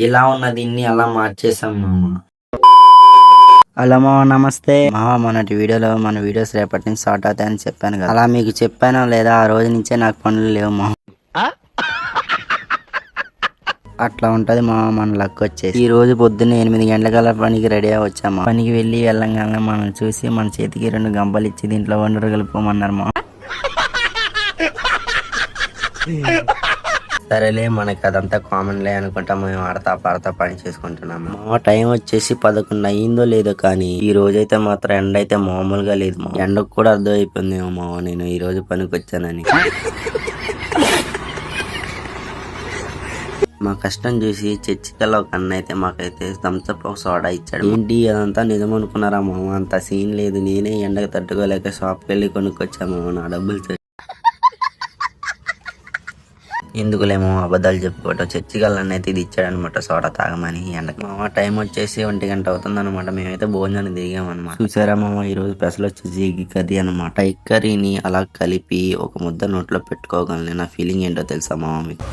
ఇలా ఉన్న దీన్ని అలా మార్చేసాం మామ. హలో మామ, నమస్తే మామ. మొన్నటి వీడియోలో మన వీడియోస్ రేపటి నుంచి స్టార్ట్ అవుతాయని చెప్పాను కదా, అలా మీకు చెప్పానో లేదా ఆ రోజు నుంచే నాకు పనులు లేవు మామ. అట్లా ఉంటది మామ మన లక్ వచ్చేసి. ఈ రోజు పొద్దున్నే 8 గంటలకల్లా పనికి రెడీ అయ్యి వచ్చామా. పనికి వెళ్ళి వెళ్ళంగానే మనం చూసి మన చేతికి 2 గంపలు ఇచ్చి దీంట్లో వండరు కలుపుకోమన్నారు మా. సరేలే, మనకి అదంతా కామన్ లే అనుకుంటా మేము ఆడతా పాడతా పని చేసుకుంటున్నాము. మా టైం వచ్చేసి 11 అయ్యిందో లేదో కానీ ఈ రోజైతే మాత్రం ఎండ అయితే మామూలుగా లేదు మా. ఎండకు కూడా అర్థం అయిపోయింది మా నేను ఈ రోజు పనికి వచ్చానని. మా కష్టం చూసి చర్చికల్లా ఒక అన్న అయితే మాకైతే థమ్స్అప్ ఒక సోడా ఇచ్చాడు. ఏంటి అదంతా నిజం అనుకున్నారా మామ? అంత సీన్ లేదు, నేనే ఎండకు తట్టుకోలేక షాప్కి వెళ్ళి కొనుక్కొచ్చాము నా డబ్బులు. ఎందుకులేమో అబద్ధాలు చెప్పుకోవటం. చర్చికల్లా అయితే ఇది ఇచ్చాడనమాట సోడా తాగమని. ఎండకు మామ టైం వచ్చేసి 1 గంట అవుతుంది అనమాట. మేమైతే భోజనాన్ని దిగామన్నమాట. చూసారా మామ, ఈ రోజు స్పెషల్ వచ్చేసి ఎగ్ కర్రీ అనమాట. ఎగ్ కర్రీని అలా కలిపి ఒక ముద్ద నోట్లో పెట్టుకోగలను. నా ఫీలింగ్ ఏంటో తెలుసా మామ మీకు?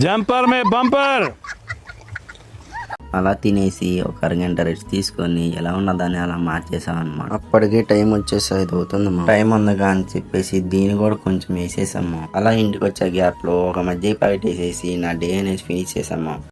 జంపర్ మే బంపర్. అలా తినేసి ఒక అరగంట రెస్ట్ తీసుకొని ఎలా ఉన్నదాన్ని అలా మార్చేసాం అనమాట. అప్పటికే టైం వచ్చేసి 5 అవుతుంది. టైం ఉందిగా అని చెప్పేసి దీన్ని కూడా కొంచెం వేసేసాము. అలా ఇంటికి వచ్చే గ్యాప్ లో ఒక మధ్య ప్యాకెట్ వేసేసి నా డే అనేది ఫినిష్ చేసాము.